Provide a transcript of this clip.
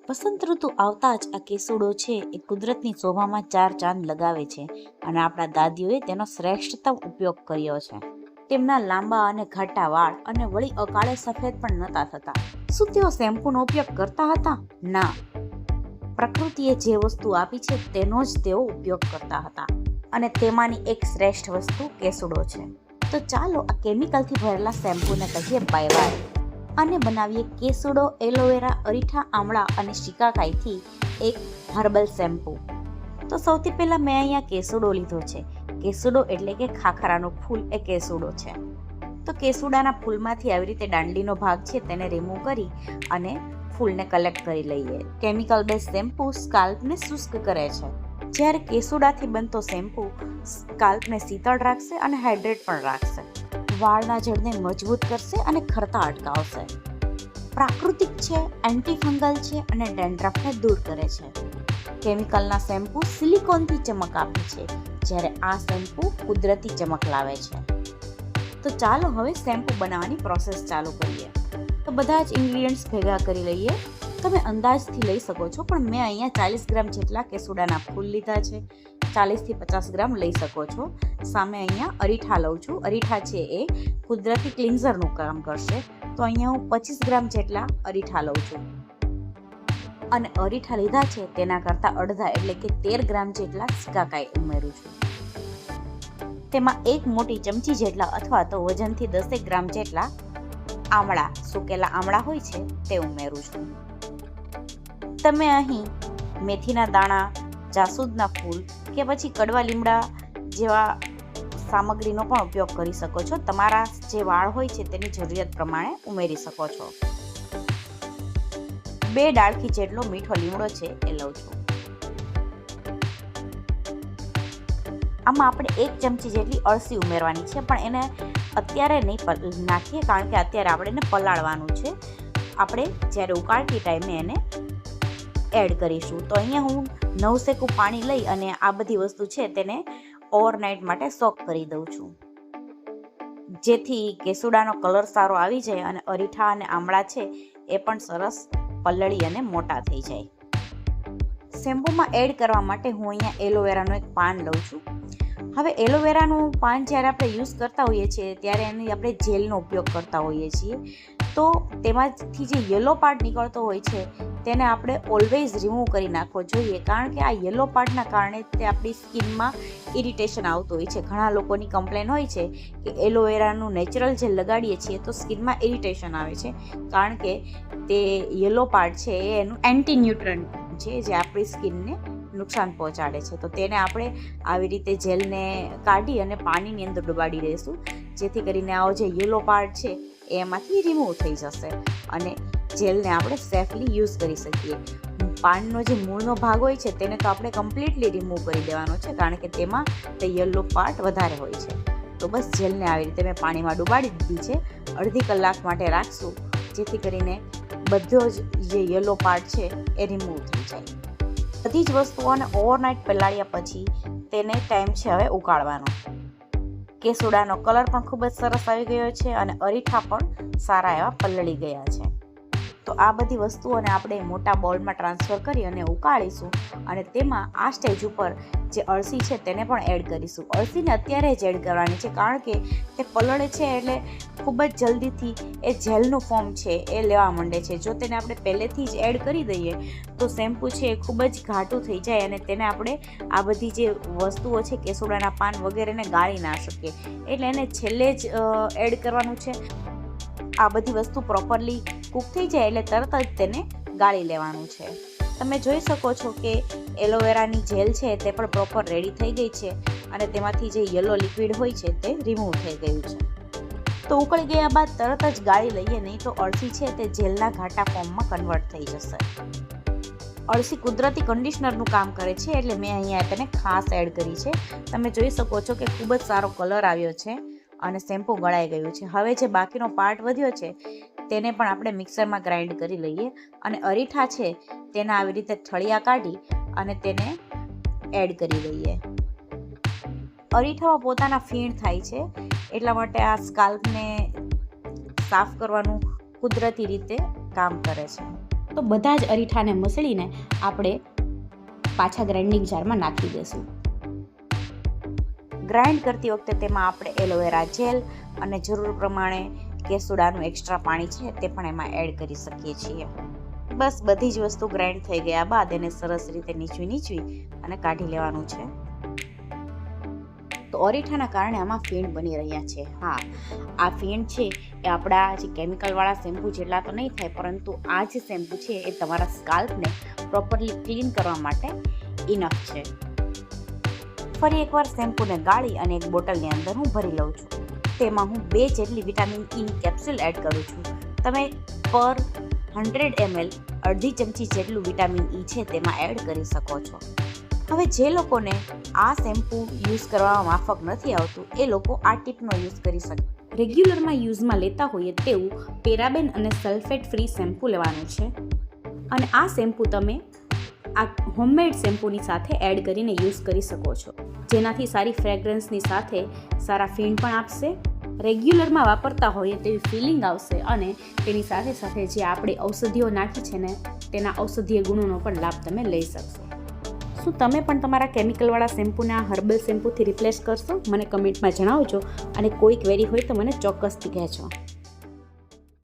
વસંત ઋતુ આવતા જ આ કેસુડો છે એ કુદરતની શોભામાં ચાર ચાંદ લગાવે છે અને આપણા દાદીઓએ તેનો શ્રેષ્ઠતમ ઉપયોગ કર્યો છે. તેમના લાંબા અને ઘાટા વાળ અને વળી અકાળે સફેદ પણ નહોતા થતા. શું તેઓ શેમ્પૂનો ઉપયોગ કરતા હતા? ના, પ્રકૃતિએ જે વસ્તુ આપી છે તેનો જ તેઓ ઉપયોગ કરતા હતા અને તેમાંની એક શ્રેષ્ઠ વસ્તુ કેસુડો છે. તો ચાલો આ કેમિકલથી ભરેલા શેમ્પૂને કહીએ બાય બાય અને બનાવીએ કેસુડો, એલોવેરા, અરીઠા, આમળા અને શિકાકાઈથી એક હર્બલ શેમ્પૂ. તો સૌથી પહેલા મેં અહીંયા કેસુડો લીધો છે. કેસુડો એટલે કે ખાખરાનું ફૂલ એ કેસુડો છે. તો કેસુડાના ફૂલમાંથી આવી રીતે દાંડીનો ભાગ છે તેને રિમૂવ કરી અને ફૂલને કલેક્ટ કરી લઈએ. કેમિકલ બેઝ શેમ્પૂ સ્કાલ્પને શુષ્ક કરે છે, જ્યારે કેસુડાથી બનતો શેમ્પૂ સ્કાલ્પને શીતળ રાખશે અને હાઇડ્રેટ પણ રાખશે. વાળના જડને મજબૂત કરશે અને ખરતા અટકાવશે. પ્રાકૃતિક છે, એન્ટીફંગલ છે અને ડેન્ડ્રફને દૂર કરે છે. કેમિકલના શેમ્પૂ સિલિકોનથી ચમક આપે છે, જ્યારે આ શેમ્પૂ કુદરતી ચમક લાવે છે. તો ચાલો હવે શેમ્પૂ બનાવવાની પ્રોસેસ ચાલુ કરીએ. તો બધા જ ઇન્ગ્રીડિયન્ટ્સ ભેગા કરી લઈએ. તમે અંદાજથી લઈ શકો છો, પણ મેં અહીંયા 40 ગ્રામ જેટલા કેસુડાના ફૂલ લીધા છે. 40 થી 50 ગ્રામ લઈ શકો છો. સામે અહીંયા અરીઠા લઉં છું. અરીઠા છે એ કુદરતી ક્લિન્ઝરનું કામ કરશે, તો અહીંયા હું 25 ગ્રામ જેટલા અરીઠા લઉં છું. અને અરીઠા લીધા છે તેના કરતાં અડધા એટલે કે 13 ગ્રામ જેટલા શિકાકાઈ ઉમેરું છું. તેમાં એક મોટી ચમચી જેટલા અથવા તો વજનથી 10 ગ્રામ જેટલા આમળા, સૂકેલા આમળા હોય છે તે ઉમેરું છું. તમે અહીં મેથીના દાણા, જાસૂદના ફૂલ કે પછી કડવા લીમડા જેવા સામગ્રીનો પણ ઉપયોગ કરી શકો છો. તમારા જે વાળ હોય છે તેની જરૂરિયાત પ્રમાણે ઉમેરી શકો છો. 2 ડાળખી જેટલો મીઠો લીમડો છે એ લઉં છું. આમાં આપણે 1 ચમચી જેટલી અળસી ઉમેરવાની છે, પણ એને અત્યારે નહીં નાખીએ, કારણ કે અત્યારે આપણે એને પલાળવાનું છે. આપણે જ્યારે ઉકાળતી ટાઈમે એને એડ કરીશું. તો અહીંયા હું નવસેકું પાણી લઈ અને આ બધી વસ્તુ છે તેને ઓવરનાઇટ માટે સોક કરી દઉં છું, જેથી કેસુડાનો કલર સારો આવી જાય અને અરીઠા અને આમળા છે એ પણ સરસ પલળી અને મોટા થઈ જાય. શેમ્પૂમાં એડ કરવા માટે હું અહીંયા એલોવેરાનું એક પાન લઉં છું. હવે એલોવેરાનું પાન જ્યારે આપણે યુઝ કરતા હોઈએ છીએ ત્યારે એની આપણે જેલનો ઉપયોગ કરતા હોઈએ છીએ. તો તેમાંથી જે યલો પાર્ટ નીકળતો હોય છે તેને આપણે ઓલવેઝ રિમૂવ કરી નાખવો જોઈએ, કારણ કે આ યલો પાર્ટના કારણે તે આપણી સ્કિનમાં ઇરિટેશન આવતું હોય છે. ઘણા લોકોની કમ્પ્લેન હોય છે કે એલોવેરાનું નેચરલ જે લગાડીએ છીએ તો સ્કિનમાં ઇરિટેશન આવે છે, કારણ કે તે યલો પાર્ટ છે એ એનું એન્ટી ન્યુટ્રન્ટ છે જે આપણી સ્કિનને નુકસાન પહોંચાડે છે. તો તેને આપણે આવી રીતે જેલને કાઢી અને પાણીની અંદર ડુબાડી દઈશું, જેથી કરીને આવો જે યલો પાર્ટ છે એમાંથી રિમૂવ થઈ જશે અને જેલને આપણે સેફલી યુઝ કરી શકીએ. પાનનો જે મૂળનો ભાગ હોય છે તેને તો આપણે કમ્પ્લીટલી રિમૂવ કરી દેવાનો છે, કારણ કે તેમાં તે યલો પાર્ટ વધારે હોય છે. તો બસ જેલને આવી રીતે મેં પાણીમાં ડુબાડી દીધી છે. અડધી કલાક માટે રાખશું, જેથી કરીને બધો જ જે યલો પાર્ટ છે એ રિમૂવ થઈ જાય. બધી જ વસ્તુઓને ઓવરનાઇટ પલાળ્યા પછી તેને ટાઈમ છે હવે ઉકાળવાનો. કેસુડાનો કલર પણ ખૂબ જ સરસ આવી ગયો છે અને અરીઠા પણ સારા એવા પલળી ગયા છે. તો આ બધી વસ્તુઓને આપણે મોટા બોલમાં ટ્રાન્સફર કરી અને ઉકાળીશું અને તેમાં આ સ્ટેજ ઉપર જે અળસી છે તેને પણ એડ કરીશું. અળસીને અત્યારે જ એડ કરવાની છે, કારણ કે તે પલળે છે એટલે ખૂબ જ જલ્દીથી એ જેલનું ફોર્મ છે એ લેવા માંડે છે. જો તેને આપણે પહેલેથી જ એડ કરી દઈએ તો શેમ્પૂ છે એ ખૂબ જ ઘાટું થઈ જાય અને તેને આપણે આ બધી જે વસ્તુઓ છે કેસુડાના પાન વગેરેને ગાળી ના શકીએ. એટલે એને છેલ્લે જ એડ કરવાનું છે. આ બધી વસ્તુ પ્રોપરલી કૂક થઈ જાય એટલે તરત જ તેને ગાળી લેવાનું છે. તમે જોઈ શકો છો કે એલોવેરાની જેલ છે તે પણ પ્રોપર રેડી થઈ ગઈ છે અને તેમાંથી જે યલો લિક્વિડ હોય છે તે રિમૂવ થઈ ગયું છે. તો ઉકળી ગયા બાદ તરત જ ગાળી લઈએ, નહીં તો અળસી છે તે જેલના ઘાટા ફોર્મમાં કન્વર્ટ થઈ જશે. અળસી કુદરતી કન્ડિશનરનું કામ કરે છે, એટલે મેં અહીંયા તેને ખાસ એડ કરી છે. તમે જોઈ શકો છો કે ખૂબ જ સારો કલર આવ્યો છે અને શેમ્પૂ ગળાઈ ગયું છે. હવે જે બાકીનો પાર્ટ વધ્યો છે તેને પણ આપણે મિક્સરમાં ગ્રાઇન્ડ કરી લઈએ અને અરીઠા છે તેના આવી રીતે થળિયા કાઢી અને તેને એડ કરી લઈએ. અરીઠામાં પોતાના ફીણ થાય છે, એટલા માટે આ સ્કાલ્પને સાફ કરવાનું કુદરતી રીતે કામ કરે છે. તો બધા જ અરીઠાને મસળીને આપણે પાછા ગ્રાઇન્ડિંગ જારમાં નાખી દઈશું. ગ્રાઇન્ડ કરતી વખતે તેમાં આપણે એલોવેરા જેલ અને જરૂર પ્રમાણે કેસુડાનું એક્સ્ટ્રા પાણી છે તે પણ એમાં એડ કરી શકીએ છીએ. બસ બધી જ વસ્તુ ગ્રાઇન્ડ થઈ ગયા બાદ એને સરસ રીતે નીચવી અને કાઢી લેવાનું છે. તો અરીઠાના કારણે આમાં ફીણ બની રહ્યા છે. હા, આ ફીણ છે એ આપણા જે કેમિકલવાળા શેમ્પૂ જેટલા તો નહીં થાય, પરંતુ આ જે શેમ્પૂ છે એ તમારા સ્કાલ્પને પ્રોપરલી ક્લીન કરવા માટે ઇનફ છે. ફરી એકવાર શેમ્પૂને ગાળી અને એક બોટલની અંદર હું ભરી લઉં છું. તેમાં હું 2 જેટલી વિટામિન ઈની કેપ્સ્યુલ એડ કરું છું. તમે પર 100 ml અડધી ચમચી જેટલું વિટામિન ઈ છે તેમાં એડ કરી શકો છો. હવે જે લોકોને આ શેમ્પૂ યુઝ કરવામાં માફક નથી આવતું એ લોકો આ ટીપનો યુઝ કરી શકે. રેગ્યુલરમાં યુઝમાં લેતા હોઈએ તેવું પેરાબેન અને સલ્ફેટ ફ્રી શેમ્પૂ લેવાનું છે અને આ શેમ્પૂ તમે આ હોમમેડ શેમ્પૂની સાથે એડ કરીને યુઝ કરી શકો છો, જેનાથી સારી ફ્રેગ્રન્સની સાથે સારા ફીણ પણ આપશે, રેગ્યુલરમાં વાપરતા હોઈએ તેવી ફિલિંગ આવશે અને તેની સાથે સાથે જે આપણે ઔષધિઓ નાખી છે ને તેના ઔષધીય ગુણોનો પણ લાભ તમે લઈ શકશો. શું તમે પણ તમારા કેમિકલવાળા શેમ્પૂને આ હર્બલ શેમ્પૂથી રિપ્લેસ કરશો? મને કમેન્ટમાં જણાવજો અને કોઈ ક્વેરી હોય તો મને ચોક્કસથી કહેજો.